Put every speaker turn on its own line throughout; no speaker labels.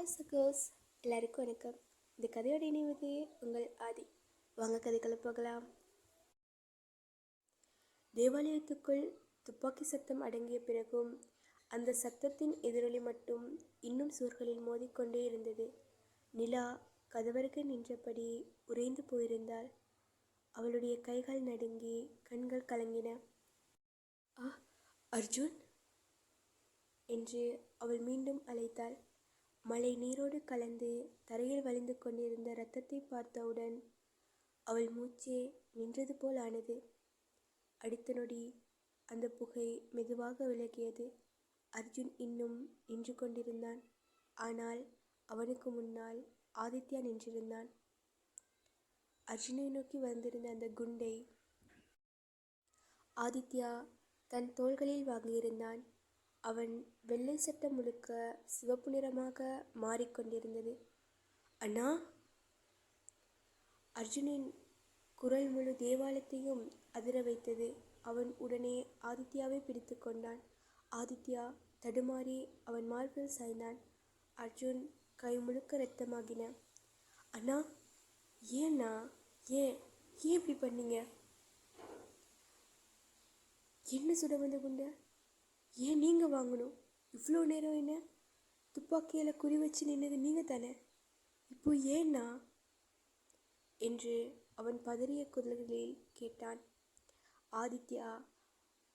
Hi சகோஸ், எல்லாருக்கும் வணக்கம். இந்த கதையோட இணைவது உங்கள் ஆதி. வாங்க கதைக்குள்ள போகலாம். தேவாலயத்துக்குள் துப்பாக்கி சத்தம் அடங்கிய பிறகும் அந்த சத்தத்தின் எதிரொலி மட்டும் இன்னும் சுவர்களில் மோதிக்கொண்டே இருந்தது. நிலா கதவருகே நின்றபடி உறைந்து போயிருந்தாள். அவளுடைய கைகள் நடுங்கி கண்கள் கலங்கின. ஆ, அர்ஜுன் என்று அவள் மீண்டும் அழைத்தாள். மழை நீரோடு கலந்து தரையில் வழிந்து கொண்டிருந்த இரத்தத்தை பார்த்தவுடன் அவள் மூச்சே நின்றது போல் ஆனது. அடுத்த நொடி அந்த புகை மெதுவாக விலகியது. அர்ஜுன் இன்னும் நின்று கொண்டிருந்தான். ஆனால் அவனுக்கு முன்னால் ஆதித்யா நின்றிருந்தான். அர்ஜுனை நோக்கி வந்திருந்த அந்த குண்டை ஆதித்யா தன் தோள்களில் வாங்கியிருந்தான். அவன் வெள்ளை சட்டம் முழுக்க சிவப்பு நிறமாக மாறிக்கொண்டிருந்தது. அண்ணா! அர்ஜுனின் குரல் முழு தேவாலயத்தையும் அதிர வைத்தது. அவன் உடனே ஆதித்யாவை பிடித்து கொண்டான். ஆதித்யா தடுமாறி அவன் மார்பில் சாய்ந்தான். அர்ஜுன் கை முழுக்க இரத்தமாகின. அண்ணா, ஏண்ணா? ஏன் ஏன் இப்படி பண்ணீங்க? என்ன சுட வந்த குண்டை ஏன் நீங்கள் வாங்கணும்? இவ்வளோ நேரம் என்ன துப்பாக்கியில் குறி வச்சு நின்னது நீங்கள் தானே? இப்போ ஏன்னா என்று அவன் பதறிய குரல்களில் கேட்டான். ஆதித்யா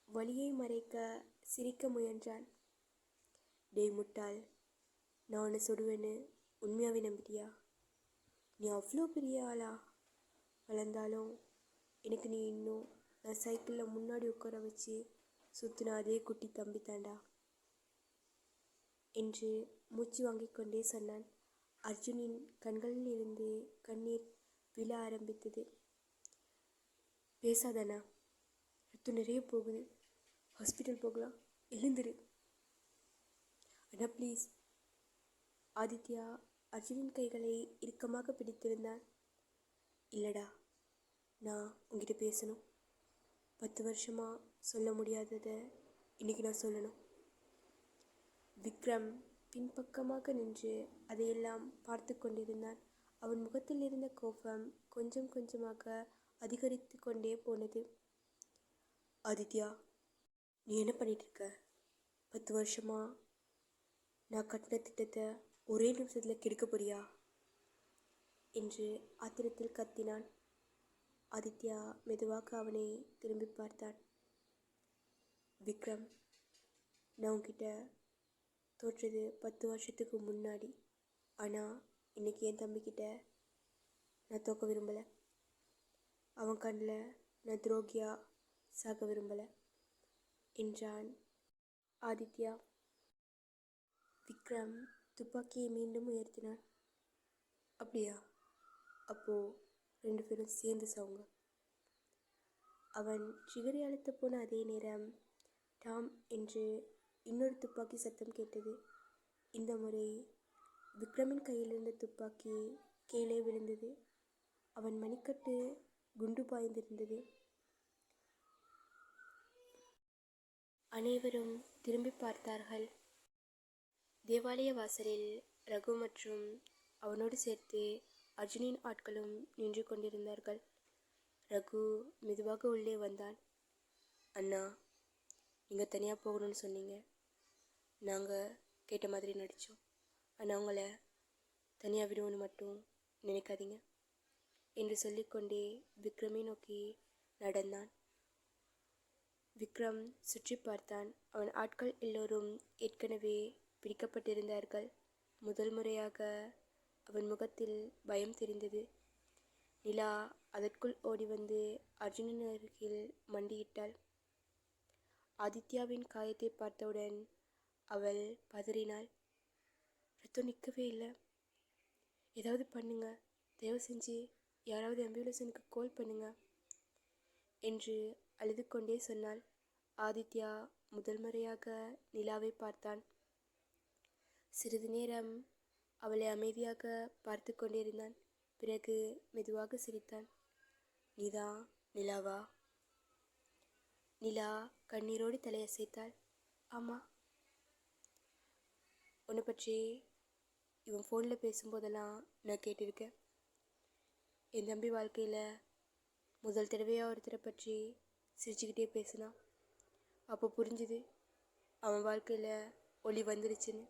வலியை மறைக்க சிரிக்க முயன்றான். டேய் முட்டாள், நான் உன்னை சுடுவேன்னு உண்மையாகவே நம்பிட்டியா? நீ அவ்வளோ பெரிய ஆளா? வளர்ந்தாலும் எனக்கு நீ இன்னும் நான் சைக்கிளில் முன்னாடி உட்கார வச்சு சுற்றின அதே குட்டி தம்பி தாண்டா என்று மூச்சு வாங்கிக் கொண்டே சொன்னான். அர்ஜுனின் கண்களில் இருந்து கண்ணீர் விழ ஆரம்பித்தது. பேசாதானா? ரத்தம் நிறைய போகுது, ஹாஸ்பிட்டல் போகலாம், எழுந்துரு அண்ணா ப்ளீஸ். ஆதித்யா அர்ஜுனின் கைகளை இறுக்கமாக பிடித்திருந்தான். இல்லடா, நான் உங்ககிட்ட பேசணும். 10 வருஷமாக சொல்ல முடியாததை இன்னைக்கு நான் சொல்லணும். விக்ரம் பின்பக்கமாக நின்று அதையெல்லாம் பார்த்து கொண்டிருந்தான். அவன் முகத்தில் இருந்த கோபம் கொஞ்சம் கொஞ்சமாக அதிகரித்து கொண்டே போனது. ஆதித்யா, நீ என்ன பண்ணிட்டு இருக்க? 10 வருஷமா நான் கட்டின திட்டத்தை ஒரே நிமிஷத்தில் கெடுக்க போறியா என்று ஆத்திரத்தில் கத்தினான். ஆதித்யா மெதுவாக அவனை திரும்பி பார்த்தான். விக்ரம், நான் உன்கிட்ட தோற்றது 10 வருஷத்துக்கு முன்னாடி. ஆனால் இன்னைக்கு என் தம்பிக்கிட்ட நான் தோக்க விரும்பலை. அவன் கண்ணில் நான் துரோகியா சாக விரும்பலை என்றான் ஆதித்யா. விக்ரம் துப்பாக்கியை மீண்டும் உயர்த்தினான். அப்படியா? அப்போது 2 பேரும் சேர்ந்து சாவுங்க. அவன் ட்ரிகரை அழுத்த போன அதே நேரம் டாம் என்று இன்னொரு துப்பாக்கி சத்தம் கேட்டது. இந்த முறை விக்ரமின் கையில் இருந்த துப்பாக்கி கீழே விழுந்தது. அவன் மணிக்கட்டு குண்டு பாய்ந்திருந்தது. அனைவரும் திரும்பி பார்த்தார்கள். தேவாலய வாசலில் ரகு மற்றும் அவனோடு சேர்த்து அர்ஜுனின் ஆட்களும் நின்று கொண்டிருந்தார்கள். ரகு மெதுவாக உள்ளே வந்தான். அண்ணா, நீங்கள் தனியாக போகணும்னு சொன்னீங்க. நாங்கள் கேட்ட மாதிரி நடித்தோம். ஆனால் அவங்கள தனியாக விடுவோன்னு மட்டும் நினைக்காதீங்க என்று சொல்லிக்கொண்டே விக்ரமை நோக்கி நடந்தான். விக்ரம் சுற்றி பார்த்தான். அவன் ஆட்கள் எல்லோரும் ஏற்கனவே பிடிக்கப்பட்டிருந்தார்கள். முதல் முறையாக அவன் முகத்தில் பயம் தெரிந்தது. நிலா அதற்குள் ஓடி வந்து அர்ஜுனின் அருகில் மண்டியிட்டாள். ஆதித்யாவின் காயத்தை பார்த்தவுடன் அவள் பதறினாள். ரத்தம் நிற்கவே இல்லை. ஏதாவது பண்ணுங்க, தயவு செஞ்சு யாராவது ஆம்புலன்ஸுக்கு கால் பண்ணுங்க என்று அழுது கொண்டே சொன்னாள். ஆதித்யா முதல் முறையாக நிலாவை பார்த்தான். சிறிது நேரம் அவளை அமைதியாக பார்த்து கொண்டிருந்தான். பிறகு மெதுவாக சிரித்தான். நீதான் நிலாவா? நிலா கண்ணீரோடு தலையசைத்தாள். ஆமாம். உன்னை பற்றி இவன் ஃபோனில் பேசும்போதெல்லாம் நான் கேட்டிருக்கேன். என் தம்பி வாழ்க்கையில் முதல் தடவையாக ஒருத்தரை பற்றி சிரிச்சுக்கிட்டே பேசினான். அப்போ புரிஞ்சுது அவன் வாழ்க்கையில் ஒளி வந்துருச்சுன்னு.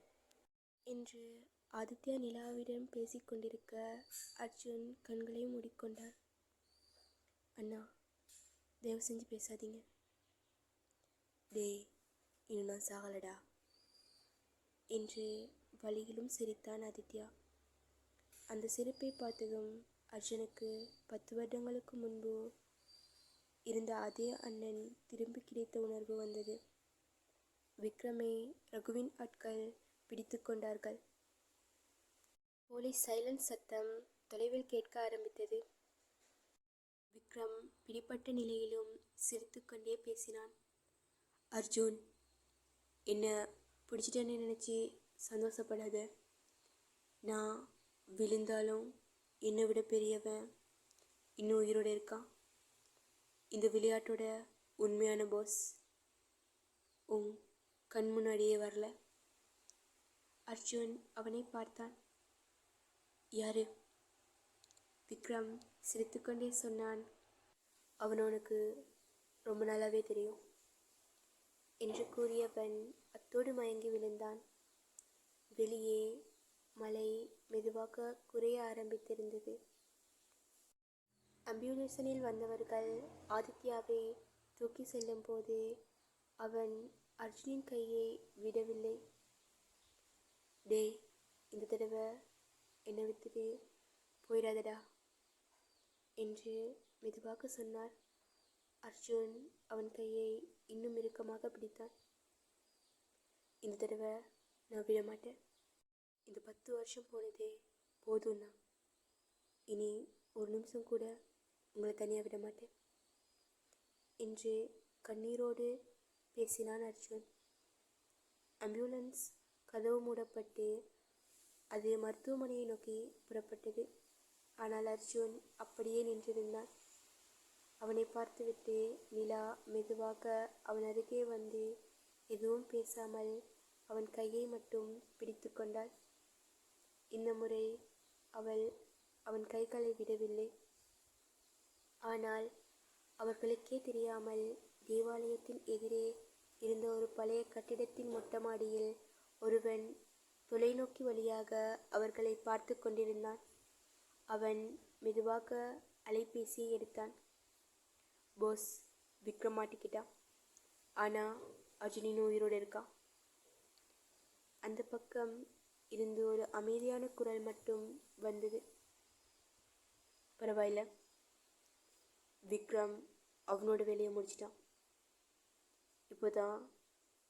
என்று ஆதித்யா நிலாவிடம் பேசிக்கொண்டிருக்க அர்ஜுன் கண்களை மூடிக்கொண்டான். அண்ணா, தயவு செஞ்சு பேசாதீங்க. டேய், இன்னும் நான் சாகலடா என்று வழியிலும் சிரித்தான் ஆதித்யா. அந்த சிரிப்பை பார்த்ததும் அர்ஜுனுக்கு 10 வருடங்களுக்கு முன்பு இருந்த அதே அண்ணன் திரும்பி கிடைத்த உணர்வு வந்தது. விக்ரமை ரகுவின் ஆட்கள் பிடித்து கொண்டார்கள். போலீஸ் சைலன்ஸ் சத்தம் தொலைவில் கேட்க ஆரம்பித்தது. விக்ரம் பிடிப்பட்ட நிலையிலும் சிரித்து கொண்டே பேசினான். அர்ஜுன், என்ன பிடிச்சிட்டேன்னு நினச்சி சந்தோஷப்படாத. நான் விழுந்தாலும் என்னை விட பெரியவன் இன்னும் உயிரோடு இருக்கான். இந்த விளையாட்டோட உண்மையான பாஸ் உன் கண் முன்னாடியே வரல. அர்ஜுன் அவனை பார்த்தான். யாரு? விக்ரம் சிரித்துக்கொண்டே சொன்னான். அவன் உனக்கு ரொம்ப நாளாவே தெரியும் என்று கூறியவன் அத்தோடு மயங்கி விழுந்தான். வெளியே மழை மெதுவாக குறைய ஆரம்பித்திருந்தது. ஆம்புலன்ஸில் வந்தவர்கள் ஆதித்யாவை தூக்கி செல்லும் போது அவன் அர்ஜுனின் கையை விடவில்லை. டேய், இந்த தடவை என்னை விட்டுட்டு போயிடாதடா என்று மெதுவாக சொன்னார். அர்ஜுன் அவன் கையை இன்னும் இறுக்கமாக பிடித்தான். இந்த தடவை நான் விட மாட்டேன். இந்த 10 வருஷம் போனதே போதும்னா, இனி ஒரு நிமிஷம் கூட உங்களை தனியாக விட மாட்டேன் என்று கண்ணீரோடு பேசினான் அர்ஜுன். ஆம்புலன்ஸ் கதவு மூடப்பட்டு அது மருத்துவமனையை நோக்கி புறப்பட்டது. ஆனால் அர்ஜுன் அப்படியே நின்றிருந்தான். அவனை பார்த்துவிட்டு நிலா மெதுவாக அவன் அருகே வந்து எதுவும் பேசாமல் அவன் கையை மட்டும் பிடித்து கொண்டாள். இந்த முறை அவள் அவன் கைகளை விடவில்லை. ஆனால் அவர்களுக்கே தெரியாமல் தேவாலயத்தின் எதிரே இருந்த ஒரு பழைய கட்டிடத்தின் மொட்டை மாடியில் ஒருவன் தொலைநோக்கி வழியாக அவர்களை பார்த்து கொண்டிருந்தான். அவன் மெதுவாக அலைபேசியை எடுத்தான். போஸ், விக்ரம் மாட்டிக்கிட்டான். ஆனால் அர்ஜுனின் உயிரோடு இருக்கான். அந்த பக்கம் இருந்து ஒரு அமைதியான குரல் மட்டும் வந்தது. பரவாயில்ல, விக்ரம் அவனோட வேலையை முடிச்சிட்டான். இப்போதான்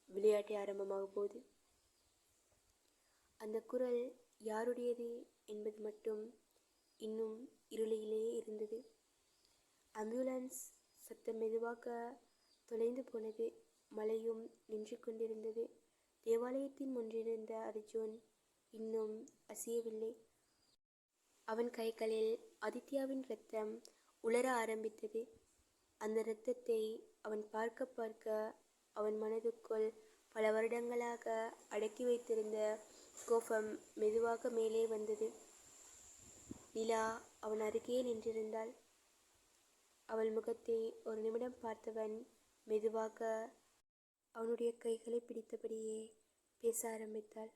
விளையாட்டே ஆரம்பமாக போகுது. அந்த குரல் யாருடையது என்பது மட்டும் இன்னும் இருளிலேயே இருந்தது. ஆம்புலன்ஸ் சத்தம் மெதுவாக தொலைந்து போனது. மழையும் நின்று கொண்டிருந்தது. தேவாலயத்தின் முன்னிருந்த அர்ஜுன் இன்னும் அசையவில்லை. அவன் கைகளில் ஆதித்யாவின் இரத்தம் உலர ஆரம்பித்தது. அந்த இரத்தத்தை அவன் பார்க்க பார்க்க அவன் மனதுக்குள் பல வருடங்களாக அடக்கி வைத்திருந்த கோபம் மெதுவாக மேலே வந்தது. நிலா அவன் அருகே நின்றிருந்தாள். அவள் முகத்தை ஒரு நிமிடம் பார்த்தவன் மெதுவாக அவனுடைய கைகளை பிடித்தபடியே பேச ஆரம்பித்தாள்.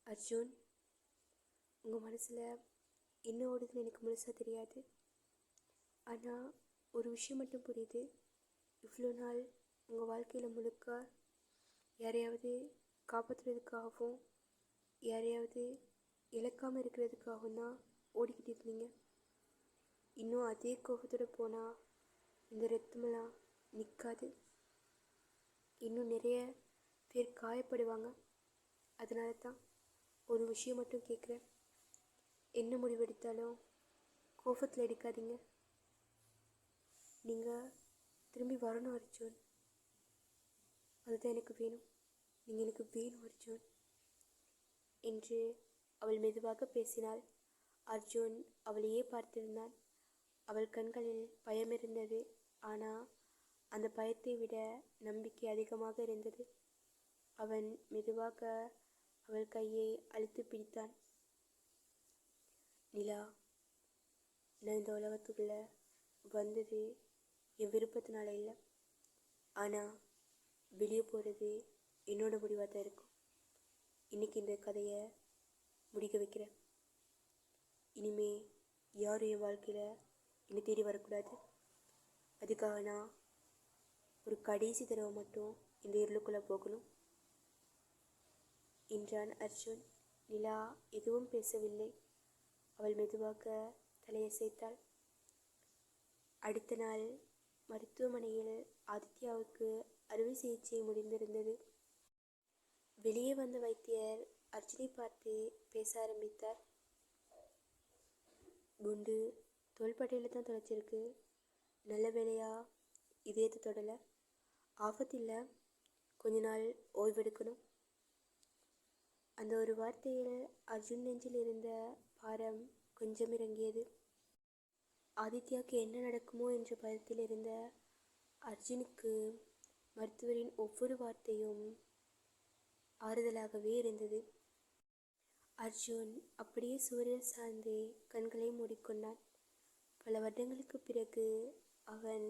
அர்ஜுன், உங்கள் மனசில் என்ன ஓடுதுன்னு எனக்கு முழுசாக தெரியாது. ஆனால் ஒரு விஷயம் மட்டும் புரியுது. இவ்வளோ நாள் உங்கள் வாழ்க்கையில் முழுக்க யாரையாவது காப்பாற்றுறதுக்காகவும் யாரையாவது இழக்காமல் இருக்கிறதுக்காகவும் தான் ஓடிக்கிட்டு இருந்தீங்க. இன்னும் அதே கோபத்தோடு போனால் இந்த ரத்தமெல்லாம் நிற்காது. இன்னும் நிறைய பேர் காயப்படுவாங்க. அதனால தான் ஒரு விஷயம் மட்டும் கேட்குறேன். என்ன முடிவெடுத்தாலும் கோபத்தில் எடுக்காதீங்க. நீங்கள் திரும்பி வரணும் அர்ஜுன். அதுதான் எனக்கு வேணும். நீங்கள் எனக்கு வேணும் அர்ஜுன் என்று அவள் மெதுவாக பேசினாள். அர்ஜுன் அவளையே பார்த்திருந்தான். அவள் கண்களில் பயம் இருந்தது. ஆனால் அந்த பயத்தை விட நம்பிக்கை அதிகமாக இருந்தது. அவன் மெதுவாக அவள் கையை அழுத்தி பிடித்தான். சிரித்தான். நிலா, நான் இந்த உலகத்துக்குள்ளே வந்தது என் விருப்பத்தினால இல்லை. ஆனால் வெளியே போகிறது என்னோட முடிவாக தான் இருக்கும். இன்றைக்கி இந்த கதையை முடிக்க வைக்கிறேன். இனிமே யாரும் என் வாழ்க்கையில் என்னை தேடி வரக்கூடாது. அதுக்காக நான் ஒரு கடைசி தடவை மட்டும் இந்த இருளுக்குள்ளே போகணும் என்றான் அர்ஜுன். நிலா எதுவும் பேசவில்லை. அவள் மெதுவாக தலையசைத்தாள். அடுத்த நாள் மருத்துவமனையில் ஆதித்யாவுக்கு அறுவை சிகிச்சை முடிந்திருந்தது. வெளியே வந்த வைத்தியர் அர்ஜுனை பார்த்து பேச ஆரம்பித்தார். குண்டு தோள்பட்டையில் தான் தொலைச்சிருக்கு. நல்ல வேலையா இதயத்தை தொடலை. ஆபத்தில்லை. கொஞ்ச நாள் ஓய்வெடுக்கணும். அந்த ஒரு வார்த்தையில் அர்ஜுன் நெஞ்சில் இருந்த பாரம் கொஞ்சம் இறங்கியது. ஆதித்யாவுக்கு என்ன நடக்குமோ என்ற பயத்தில் இருந்த அர்ஜுனுக்கு மருத்துவரின் ஒவ்வொரு வார்த்தையும் ஆறுதலாகவே இருந்தது. அர்ஜுன் அப்படியே சுவரில் சார்ந்து கண்களை மூடிக்கொண்டான். பல வருடங்களுக்கு பிறகு அவன்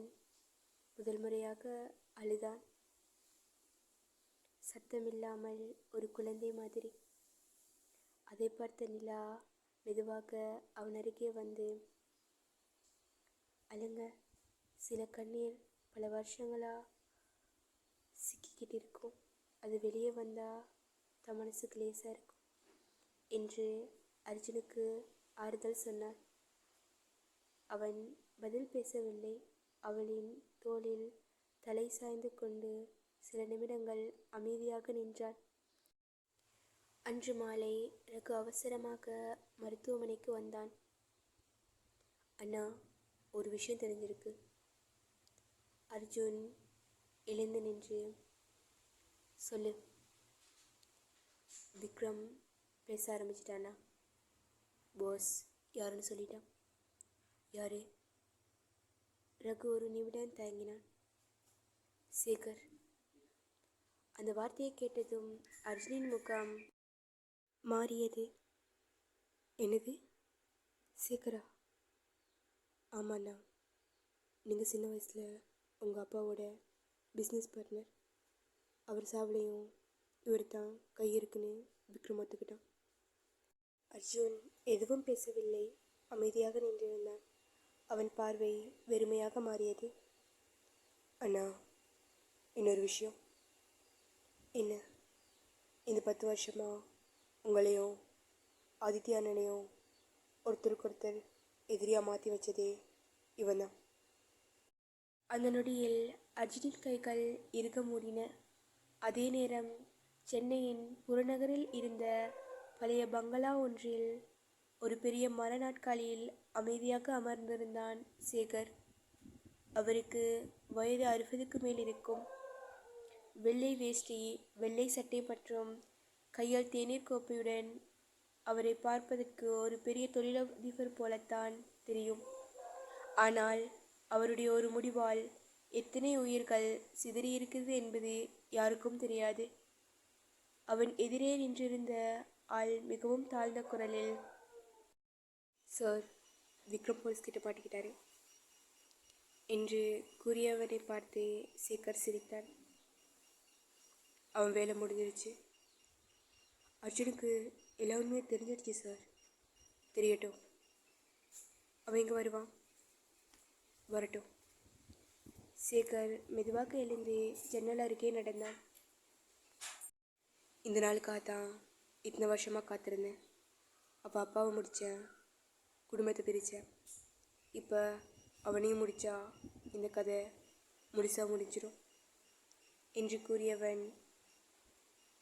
முதல் முறையாக அழுதான். சத்தமில்லாமல் ஒரு குழந்தை மாதிரி. அதை பார்த்த நிலா மெதுவாக அவன் அருகே வந்து, அழுங்க, சில கண்ணீர் பல வருஷங்களாக சிக்கிக்கிட்டு இருக்கும். அது வெளியே வந்தால் தன் மனசுக்கு லேசாக இருக்கும் என்று அர்ஜுனுக்கு ஆறுதல் சொன்னார். அவன் பதில் பேசவில்லை. அவளின் தோளில் தலை சாய்ந்து கொண்டு சில நிமிடங்கள் அமைதியாக நின்றான். அன்று மாலை ரகு அவசரமாக மருத்துவமனைக்கு வந்தான். அண்ணா, ஒரு விஷயம் தெரிஞ்சிருக்கு. அர்ஜுன் எழுந்து நின்று, சொல்லு. விக்ரம் பேச ஆரம்பிச்சிட்டானா? பாஸ் யாருன்னு சொல்லிட்டான். யாரு? ரகு ஒரு நிமிடம் தயங்கினான். சேகர். அந்த வார்த்தையை கேட்டதும் அர்ஜுனின் முகம் மாறியது. என்னது? சேகரா? ஆமாண்ணா, நீங்கள் சின்ன வயசில் உங்கள் அப்பாவோட பிஸ்னஸ் பார்ட்னர். அவர் சாவலையும் இவர் தான் கை இருக்குன்னு விக்ரம் ஒத்துக்கிட்டான். அர்ஜுன் எதுவும் பேசவில்லை. அமைதியாக நின்றிருந்தான். அவன் பார்வை வெறுமையாக மாறியது. அண்ணா, இன்னொரு விஷயம். என்ன? இந்த 10 வருஷமாக உங்களையும் ஆதித்யா அண்ணனையும் ஒருத்தருக்கொருத்தர் எதிரியாக மாற்றி வச்சதே இவன் தான். அந்த நொடியில் அர்ஜுனின் கைகள் இறுக மூடின. அதே நேரம் சென்னையின் புறநகரில் இருந்த பழைய பங்களா ஒன்றில் ஒரு பெரிய மர நாட்காலியில் அமைதியாக அமர்ந்திருந்தான் சேகர். அவருக்கு வயது 60க்கு மேல் இருக்கும். வெள்ளை வேஷ்டி, வெள்ளை சட்டை மற்றும் கையால் தேநீர் கோப்பையுடன் அவரை பார்ப்பதற்கு ஒரு பெரிய தொழிலதிபர் போலத்தான் தெரியும். ஆனால் அவருடைய ஒரு முடிவால் எத்தனை உயிர்கள் சிதறியிருக்கிறது என்பது யாருக்கும் தெரியாது. அவன் எதிரே நின்றிருந்த ஆள் மிகவும் தாழ்ந்த குரலில், சார், விக்ரம் போலீஸ்கிட்ட மாட்டிக்கிட்டாரு என்று கூறியவனை பார்த்து சேகர் சிரித்தான். அவன் வேலை முடிஞ்சிருச்சு. அர்ஜுனுக்கு எல்லா உண்மையும் தெரிஞ்சிருச்சு சார். தெரியட்டும். அவன் எங்கே வருவான்? வரட்டும். சேகர் மெதுவாக எழுந்து ஜன்னல் அருகே நடந்தான். இந்த நாளுக்காக தான் இத்தனை வருஷமாக காத்திருந்தேன். அப்போ அப்பாவை முடித்தேன், குடும்பத்தை பிரித்தேன். இப்போ அவனையும் முடித்தா இந்த கதை முழுசாக முடிஞ்சிடும் என்று கூறியவன்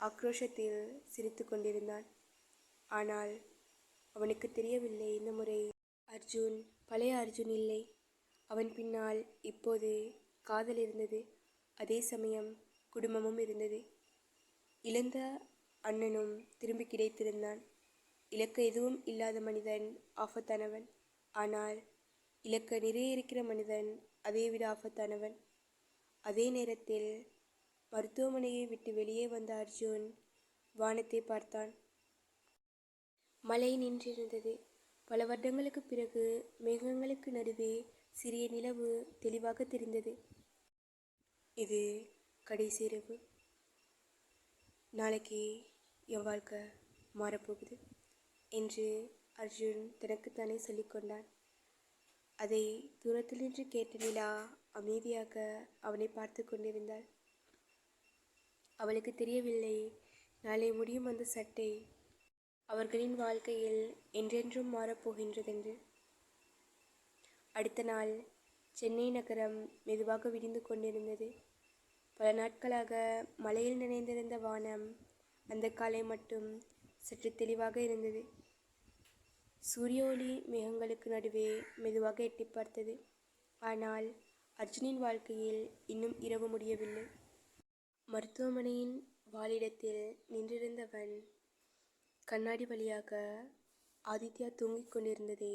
ஆக்ரோஷத்தில் சிரித்து கொண்டிருந்தான். ஆனால் அவனுக்கு தெரியவில்லை, இந்த முறை அர்ஜுன் பழைய அர்ஜுன் இல்லை. அவன் பின்னால் இப்போது காதல் இருந்தது. அதே சமயம் குடும்பமும் இருந்தது. இழந்த அண்ணனும் திரும்பி கிடைத்திருந்தான். இலக்க எதுவும் இல்லாத மனிதன் ஆபத்தானவன். ஆனால் இலக்க நிறைய இருக்கிற மனிதன் அதைவிட ஆபத்தானவன். அதே நேரத்தில் மருத்துவமனையை விட்டு வெளியே வந்த அர்ஜுன் வானத்தை பார்த்தான். மழை நின்றிருந்தது. பல வருடங்களுக்கு பிறகு மேகங்களுக்கு நடுவே சிறிய நிலவு தெளிவாக தெரிந்தது. இது கடைசி இரவு. நாளைக்கு என் வாழ்க்கை மாறப்போகுது என்று அர்ஜுன் தனக்குத்தானே சொல்லிக்கொண்டான். அதை தூரத்தில் நின்று கேட்ட நிலா அமைதியாக அவனை பார்த்து கொண்டிருந்தாள். அவளுக்கு தெரியவில்லை, நாளை முடியும் அந்த சட்டை அவர்களின் வாழ்க்கையில் என்றென்றும் மாறப்போகின்றதென்று. அடுத்த நாள் சென்னை நகரம் மெதுவாக விடிந்து கொண்டிருந்தது. பல நாட்களாக மழையில் நனைந்திருந்த வானம் அந்த காலை மட்டும் சற்று தெளிவாக இருந்தது. சூரிய ஒளி மேகங்களுக்கு நடுவே மெதுவாக எட்டி பார்த்தது. ஆனால் அர்ஜுனின் வாழ்க்கையில் இன்னும் இரவு முடியவில்லை. மருத்துவமனையின் வாழிடத்தில் நின்றிருந்தவன் கண்ணாடி வழியாக ஆதித்யா தூங்கிக் கொண்டிருந்ததை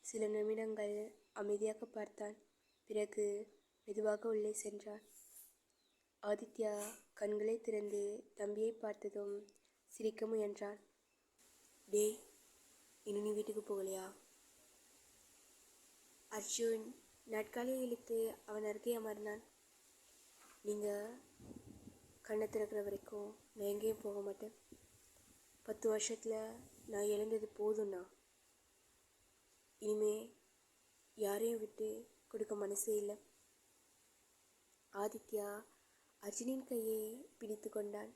சில நிமிடங்கள் அமைதியாக பார்த்தான். பிறகு மெதுவாக உள்ளே சென்றான். ஆதித்யா கண்களை திறந்து தம்பியை பார்த்ததும் சிரிக்க முயன்றான். டேய், இன்னும் நீ வீட்டுக்கு போகலையா? அர்ஜுன் நாட்காலியை இழுத்து அவன் அருகே அமர்ந்தான். நீங்கள் கண்ணை திறக்கிற வரைக்கும் நான் எங்கேயும் போக மாட்டேன். 10 வருஷத்தில் நான் இழந்தது போதும்னா இனிமே யாரையும் விட்டு கொடுக்க மனசே இல்லை. ஆதித்யா அர்ஜுனின் கையை பிடித்து கொண்டான்.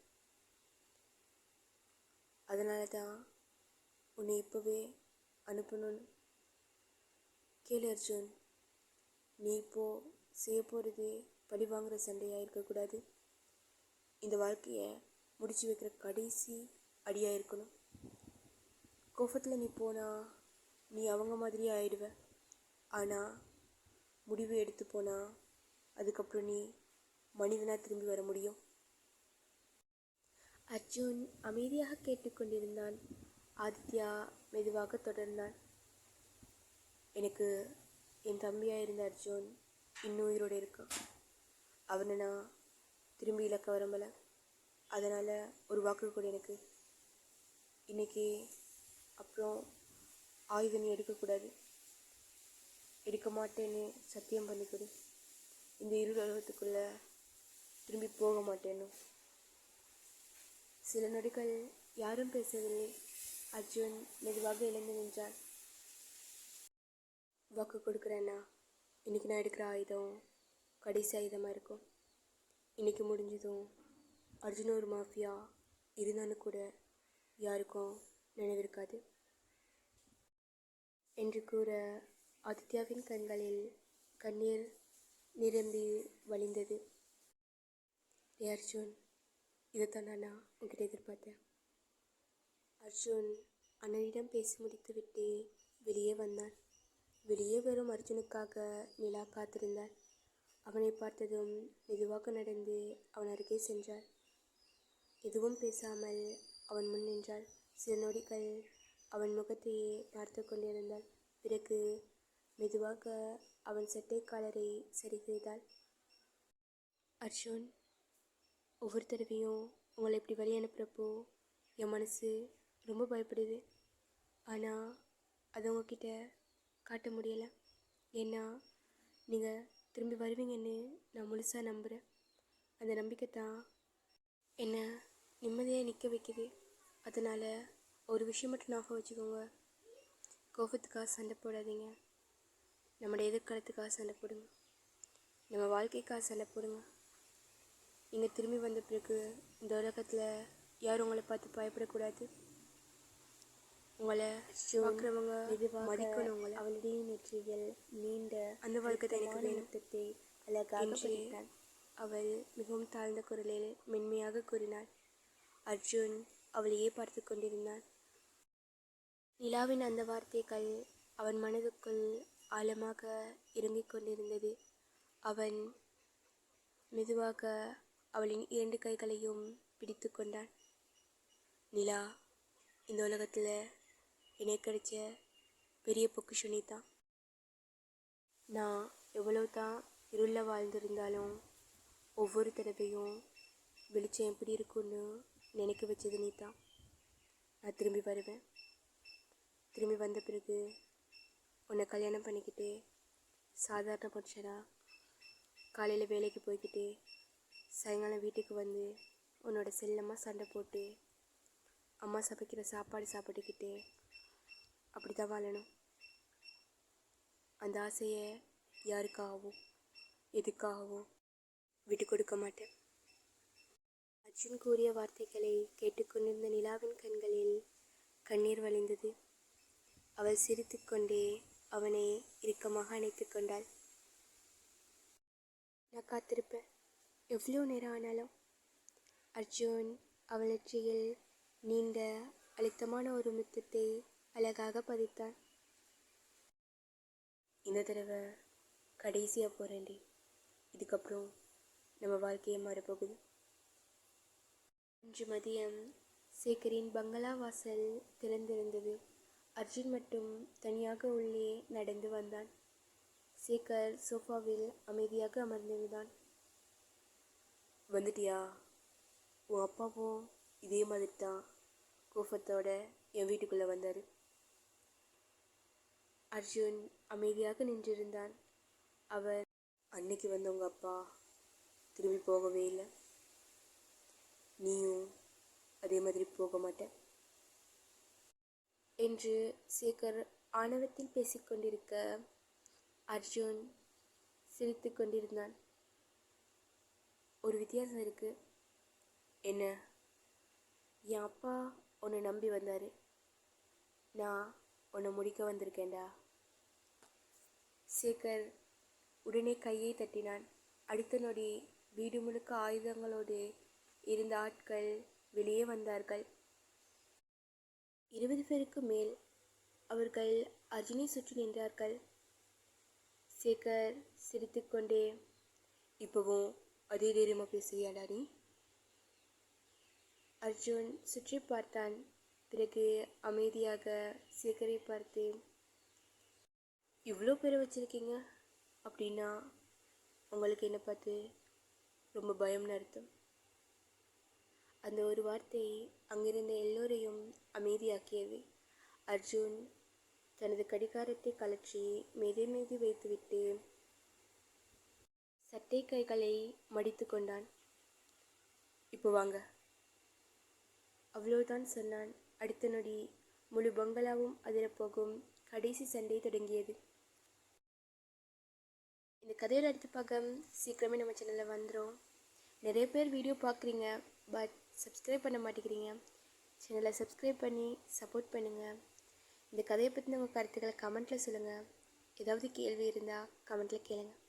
அதனால தான் உன்னை இப்போவே அனுப்பணும்னு. கேளு அர்ஜுன், நீ இப்போது செய்ய போகிறது பழி வாங்குகிற சண்டையாக இருக்கக்கூடாது. இந்த வாழ்க்கையை முடிச்சு வைக்கிற கடைசி அடியாக இருக்கணும். கோபத்தில் நீ போனால் நீ அவங்க மாதிரியே ஆயிடுவ. ஆனால் முடிவு எடுத்து போனால் அதுக்கப்புறம் நீ மனிதனாக திரும்பி வர முடியும். அர்ஜுன் அமைதியாக கேட்டுக்கொண்டிருந்தான். ஆதித்யா மெதுவாக தொடர்ந்தான். எனக்கு என் தம்பியாக இருந்த அர்ஜுன் இன்னும் உயிரோடு இருக்கான். அவனை நான் திரும்பி இழக்க விரும்பலை. அதனால் ஒரு வாக்கு கூட எனக்கு. இன்றைக்கி அப்புறம் ஆயுதம் நீ எடுக்கக்கூடாது. எடுக்க மாட்டேன்னு சத்தியம் பண்ணிக்கொடு. இந்த இருள் உலகத்துக்குள்ளே திரும்பி போக மாட்டேன்னு. சில நொடிகள் யாரும் பேசவில்லை. அர்ஜுன் மெதுவாக எழுந்து நின்றான். வாக்கு கொடுக்குறேன்னா இன்றைக்கி நான் எடுக்கிற ஆயுதம் கடைசி ஆயுதமாக இருக்கும். இன்றைக்கி முடிஞ்சதும் அர்ஜுன் ஒரு மாஃபியா இருந்தான்னு கூட யாருக்கும் நினைவிருக்காது என்று கூற ஆதித்யாவின் கண்களில் கண்ணீர் நிரம்பி வழிந்தது. அர்ஜுன், இதைத்தான் நான் உன்கிட்ட எதிர்பார்த்தேன். அர்ஜுன் அண்ணனிடம் பேசி முடித்துவிட்டு வெளியே வந்தான். வெளியே வரும் அர்ஜுனுக்காக நிலா காத்திருந்தார். அவனை பார்த்ததும் மெதுவாக நடந்து அவன் அருகே சென்றார். எதுவும் பேசாமல் அவன் முன் நின்றாள். சில நொடிகள் அவன் முகத்தையே பார்த்து கொண்டிருந்தாள். பிறகு மெதுவாக அவன் சட்டை காலரை சரி செய்தாள். அர்ஜுன், ஒவ்வொரு தடவையும் உங்களை இப்படி வழி அனுப்புகிறப்போ என் மனசு ரொம்ப பயப்படுது. ஆனால் அதை உங்ககிட்ட காட்ட முடியலை. ஏன்னா நீங்கள் திரும்பி வருவீங்கன்னு நான் முழுசாக நம்புகிறேன். அந்த நம்பிக்கை தான் என்னை நிம்மதியாக நிற்க வைக்குது. அதனால் ஒரு விஷயம் மட்டும் ஞாபகம் வச்சுக்கோங்க. கோபத்துக்காக சண்டை போடாதீங்க. நம்மளோட எதிர்காலத்துக்காக சண்டை போடுங்க. நம்ம வாழ்க்கைக்காக சண்டை போடுங்க. நீங்கள் திரும்பி வந்த பிறகு இந்த உலகத்தில் யாரும் உங்களை பார்த்து பயப்படக்கூடாது. உங்களை பார்க்குறவங்க மதிக்கணும். உங்களை அவளுடைய நெற்றியில் நீண்ட அந்த வாழ்க்கை எனக்கு வேணுத்தத்தை அழகாக அவள் மிகவும் தாழ்ந்த குரலில் மென்மையாக கூறினாள். அர்ஜுன் அவளையே பார்த்து கொண்டிருந்தான். நிலாவின் அந்த வார்த்தைகள் அவன் மனதுக்குள் ஆழமாக இறங்கிக் கொண்டிருந்தது. அவன் மெதுவாக அவளின் 2 கைகளையும் பிடித்து கொண்டான். நிலா, இந்த உலகத்தில் எனக்கு கிடைச்ச பெரிய பொக்கிஷம் தான். நான் எவ்வளவு தான் இருளில் வாழ்ந்திருந்தாலும் ஒவ்வொரு தடவையும் வெளிச்சம் எப்படி இருக்குன்னு நினைக்க வச்சது நீ தான். நான் திரும்பி வருவேன். திரும்பி வந்த பிறகு உன்னை கல்யாணம் பண்ணிக்கிட்டு சாதாரண மனுஷனா காலையில் வேலைக்கு போய்கிட்டு சாயங்காலம் வீட்டுக்கு வந்து உன்னோட செல்லமாக சண்டை போட்டு அம்மா சமைக்கிற சாப்பாடு சாப்பிட்டுக்கிட்டு அப்படி தான் வாழணும். அந்த ஆசையை யாருக்காகவும் எதுக்காகவும் விட்டு கொடுக்க மாட்டேன். அர்ஜுன் கூறிய வார்த்தைகளை கேட்டுக்கொண்டிருந்த நிலாவின் கண்களில் கண்ணீர் வழிந்தது. அவள் சிரித்து கொண்டே அவனை இறுக்கமாக அணைத்து கொண்டாள். நான் காத்திருப்பேன், எவ்வளோ நேரம் ஆனாலும். அர்ஜுன் அவள் நெற்றியில் நீண்ட அழுத்தமான ஒரு முத்தத்தை அழகாக பதித்தான். இந்த தடவை கடைசியாக போகிறேன்டி. இதுக்கப்புறம் நம்ம வாழ்க்கையை மாறப்போகுது. இன்று மதியம் சேகரின் பங்களா வாசல் திறந்திருந்தது. அர்ஜுன் மட்டும் தனியாக உள்ளே நடந்து வந்தான். சேகர் சோஃபாவில் அமைதியாக அமர்ந்திருந்தான். வந்துட்டியா? உன் அப்பாவும் இதே மாதிரி தான் கோபத்தோட என் வீட்டுக்குள்ளே வந்தார். அர்ஜுன் அமைதியாக நின்றிருந்தான். அவர், அன்னைக்கு வந்தவங்க அப்பா திரும்பி போகவே இல்லை, நீயும் அதே மாதிரி போக மாட்டேன் என்று சேகர் ஆணவத்தில் பேசிக்கொண்டிருக்க அர்ஜுன் சிரித்து கொண்டிருந்தான். ஒரு வித்தியாசம் இருக்கு. என்ன? என் அப்பா உன்னை நம்பி வந்தார், நான் உன்னை முடிக்க வந்திருக்கேன்டா. சேகர் உடனே கையை தட்டினான். அடுத்த நொடி வீடு முழுக்க ஆயுதங்களோடு இருந்த ஆட்கள் வெளியே வந்தார்கள். 20 பேருக்கு மேல். அவர்கள் அர்ஜுனை சுற்றி நின்றார்கள். சேகர் சிரித்துக்கொண்டே, இப்போவும் அதே தைரியமாக பேசுறியாடா நீ? அர்ஜுன் சுற்றி பார்த்தான். பிறகு அமைதியாக சேகரை பார்த்து, இவ்வளோ பேரை வச்சுருக்கீங்க அப்படின்னா உங்களுக்கு என்னை பார்த்து ரொம்ப பயம்னு அர்த்தம். அந்த ஒரு வார்த்தை அங்கிருந்த எல்லோரையும் அமைதியாக்கியது. அர்ஜுன் தனது கடிகாரத்தை கழற்றி மேதை மீது வைத்துவிட்டு சட்டை கைகளை மடித்து கொண்டான். இப்போ வாங்க, அவ்வளோதான் சொன்னான். அடுத்த நொடி முழு பங்களாவும் அதிரப்போகும் கடைசி சண்டை தொடங்கியது. இந்த கதையோட அடுத்த பாகம் சீக்கிரமே நம்ம சேனலில் வந்துடும். நிறைய பேர் வீடியோ பார்க்குறீங்க, பட் சப்ஸ்கிரைப் பண்ண மாட்டேங்கிறீங்க. சேனலை சப்ஸ்கிரைப் பண்ணி சப்போர்ட் பண்ணுங்கள். இந்த கதையை பற்றின உங்கள் கருத்துக்களை கமெண்ட்டில் சொல்லுங்கள். ஏதாவது கேள்வி இருந்தால் கமெண்ட்டில் கேளுங்கள்.